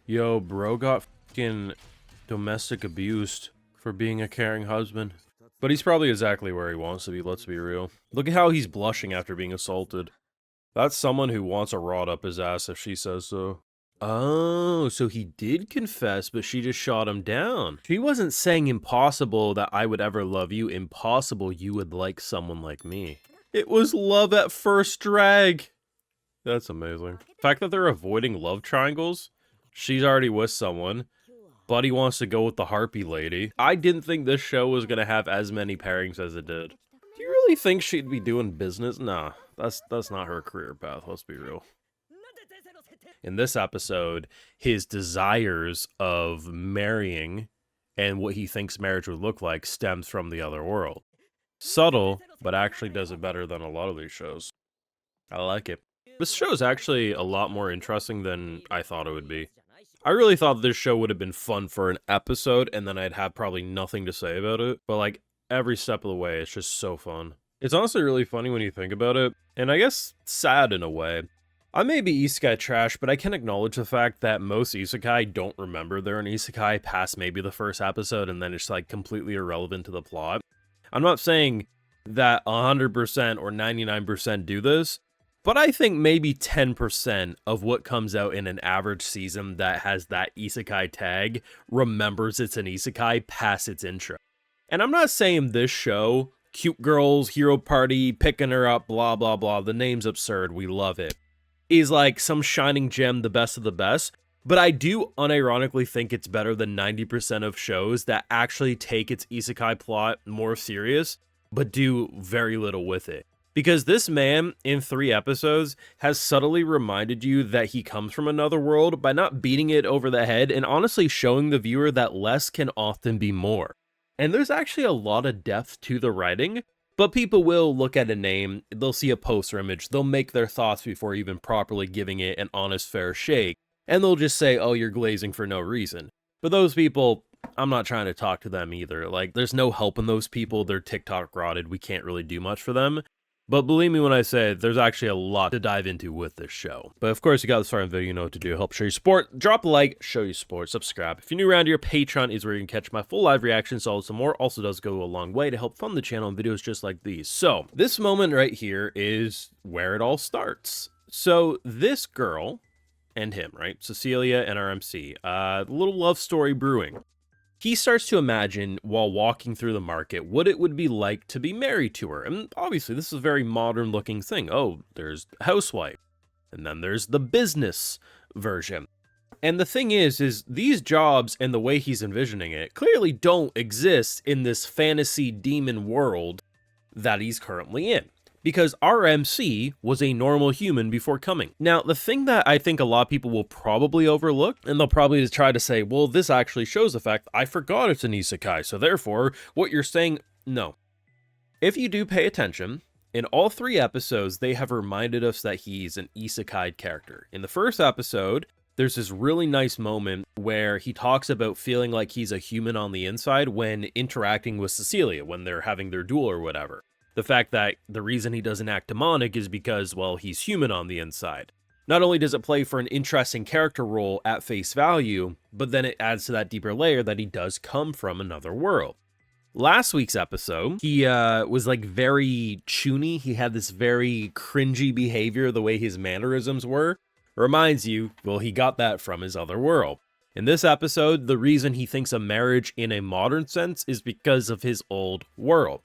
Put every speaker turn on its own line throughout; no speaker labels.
Yo, bro got fucking domestic abused for being a caring husband. But he's probably exactly where he wants to be, let's be real. Look at how he's blushing after being assaulted. That's someone who wants a rod up his ass if she says so. Oh, so he did confess, but she just shot him down. She wasn't saying impossible that I would ever love you, impossible you would like someone like me. It was love at first drag. That's amazing. The fact that they're avoiding love triangles. She's already with someone. Buddy wants to go with the harpy lady. I didn't think this show was gonna have as many pairings as it did. Do you really think she'd be doing business? Nah, that's not her career path, let's be real. In this episode, his desires of marrying and what he thinks marriage would look like stems from the other world. Subtle, but actually does it better than a lot of these shows. I like it. This show is actually a lot more interesting than I thought it would be. I really thought this show would have been fun for an episode, and then I'd have probably nothing to say about it. But like, every step of the way, it's just so fun. It's honestly really funny when you think about it, and I guess sad in a way. I may be isekai trash, but I can acknowledge the fact that most isekai don't remember they're an isekai past maybe the first episode, and then it's like completely irrelevant to the plot. I'm not saying that 100% or 99% do this, but I think maybe 10% of what comes out in an average season that has that isekai tag remembers it's an isekai past its intro. And I'm not saying this show, cute girls, hero party, picking her up, blah, blah, blah, the name's absurd, we love it, is like some shining gem, the best of the best. But I do unironically think it's better than 90% of shows that actually take its isekai plot more serious, but do very little with it. Because this man, in 3 episodes, has subtly reminded you that he comes from another world by not beating it over the head and honestly showing the viewer that less can often be more. And there's actually a lot of depth to the writing, but people will look at a name, they'll see a poster image, they'll make their thoughts before even properly giving it an honest fair shake, and they'll just say, oh, you're glazing for no reason. For those people, I'm not trying to talk to them either. Like, there's no helping those people, they're TikTok rotted, we can't really do much for them. But believe me when I say there's actually a lot to dive into with this show. But of course, you got this far in the video, you know what to do. Help show your support. Drop a like, show your support, subscribe. If you're new around here, Patreon is where you can catch my full live reactions, all some more. Also does go a long way to help fund the channel and videos just like these. So this moment right here is where it all starts. So this girl and him, right? Cecilia and RMC, little love story brewing. He starts to imagine, while walking through the market, what it would be like to be married to her. And obviously, this is a very modern-looking thing. Oh, there's housewife. And then there's the business version. And the thing is these jobs and the way he's envisioning it clearly don't exist in this fantasy demon world that he's currently in. Because RMC was a normal human before coming. Now, the thing that I think a lot of people will probably overlook, and they'll probably try to say, well, this actually shows the fact I forgot it's an isekai, so therefore, what you're saying, no. If you do pay attention, in all 3 episodes, they have reminded us that he's an isekai character. In the first episode, there's this really nice moment where he talks about feeling like he's a human on the inside when interacting with Cecilia, when they're having their duel or whatever. The fact that the reason he doesn't act demonic is because, well, he's human on the inside. Not only does it play for an interesting character role at face value, but then it adds to that deeper layer that he does come from another world. Last week's episode, he was like very choony. He had this very cringy behavior, the way his mannerisms were. Reminds you, well, he got that from his other world. In this episode, the reason he thinks of marriage in a modern sense is because of his old world.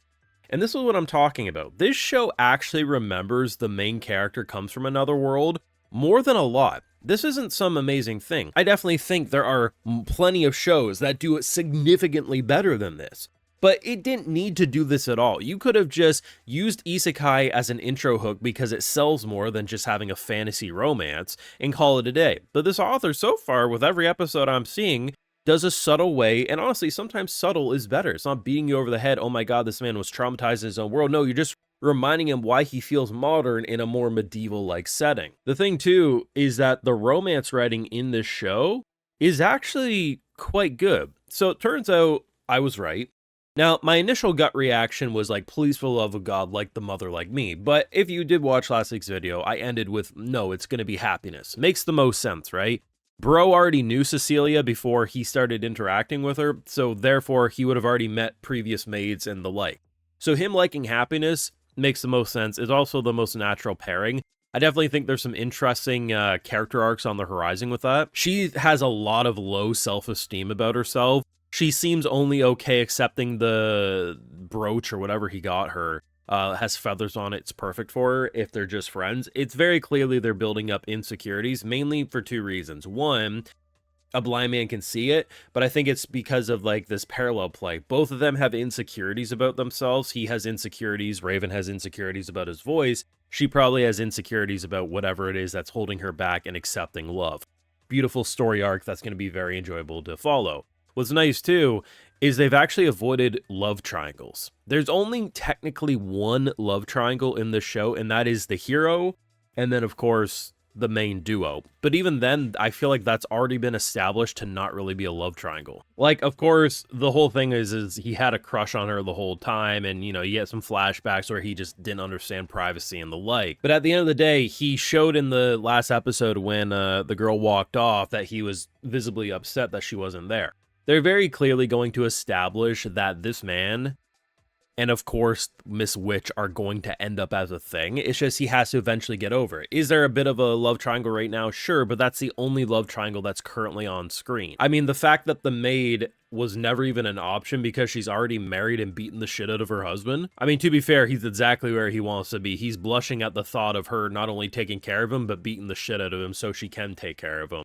And this is what I'm talking about. This show actually remembers the main character comes from another world more than a lot. This isn't some amazing thing. I definitely think there are plenty of shows that do it significantly better than this. But it didn't need to do this at all. You could have just used isekai as an intro hook because it sells more than just having a fantasy romance and call it a day. But this author so far, with every episode I'm seeing, does a subtle way, and honestly, sometimes subtle is better. It's not beating you over the head, oh my god, this man was traumatized in his own world. No, you're just reminding him why he feels modern in a more medieval-like setting. The thing, too, is that the romance writing in this show is actually quite good. So it turns out I was right. Now, my initial gut reaction was like, please for the love of God, like the mother like me. But if you did watch last week's video, I ended with, no, it's going to be happiness. Makes the most sense, right? Bro already knew Cecilia before he started interacting with her, so therefore he would have already met previous maids and the like. So him liking Happiness makes the most sense. It's also the most natural pairing. I definitely think there's some interesting character arcs on the horizon with that. She has a lot of low self-esteem about herself. She seems only okay accepting the brooch or whatever he got her. Has feathers on it, it's perfect for her if they're just friends. It's very clearly they're building up insecurities, mainly for two reasons. One, a blind man can see it, but I think it's because of like this parallel play. Both of them have insecurities about themselves. He has insecurities, Raven has insecurities about his voice. She probably has insecurities about whatever it is that's holding her back and accepting love. Beautiful story arc that's going to be very enjoyable to follow. What's nice too is they've actually avoided love triangles. There's only technically one love triangle in this show, and that is the hero, and then of course the main duo. But even then, I feel like that's already been established to not really be a love triangle. Like, of course, the whole thing is he had a crush on her the whole time, and, you know, you get some flashbacks where he just didn't understand privacy and the like. But at the end of the day, he showed in the last episode when the girl walked off that he was visibly upset that she wasn't there. They're very clearly going to establish that this man and, of course, Miss Witch are going to end up as a thing. It's just he has to eventually get over it. Is there a bit of a love triangle right now? Sure, but that's the only love triangle that's currently on screen. I mean, the fact that the maid was never even an option because she's already married and beaten the shit out of her husband. I mean, to be fair, he's exactly where he wants to be. He's blushing at the thought of her not only taking care of him, but beating the shit out of him so she can take care of him.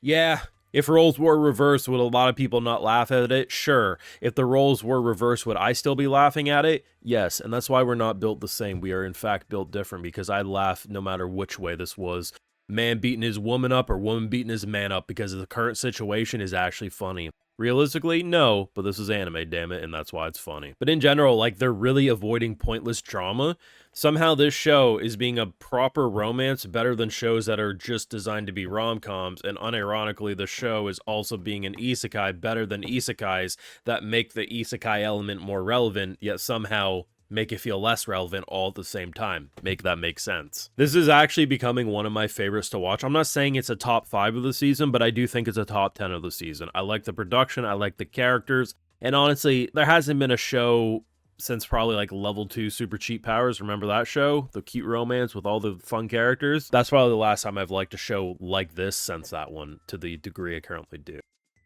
Yeah. If roles were reversed, would a lot of people not laugh at it? Sure. If the roles were reversed, would I still be laughing at it? Yes, and that's why we're not built the same. We are, in fact, built different, because I'd laugh no matter which way this was. Man beating his woman up or woman beating his man up, because the current situation is actually funny. Realistically, no, but this is anime, damn it, and that's why it's funny. But in general, like, they're really avoiding pointless drama. Somehow this show is being a proper romance better than shows that are just designed to be rom-coms, and unironically, the show is also being an isekai better than isekais that make the isekai element more relevant, yet somehow make it feel less relevant all at the same time. Make that make sense. This is actually becoming one of my favorites to watch. I'm not saying it's a top 5 of the season, but I do think it's a top 10 of the season. I like the production, I like the characters, and honestly, there hasn't been a show since probably like Level 2 Super Cheap Powers. Remember that show? The cute romance with all the fun characters? That's probably the last time I've liked a show like this since that one, to the degree I currently do.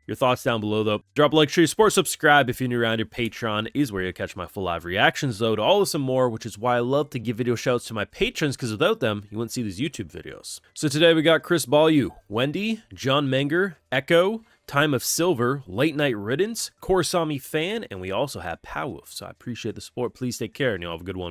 Your thoughts down below, though. Drop a like, share, support, subscribe if you're new around here. Patreon is where you catch my full live reactions, though, to all this and more, which is why I love to give video shouts to my patrons, because without them, you wouldn't see these YouTube videos. So today we got Chris Ballew, Wendy, John Menger, Echo, Time of Silver, Late Night Riddance, Korosami Fan, and we also have Powwolf. So I appreciate the support. Please take care, and you'll have a good one.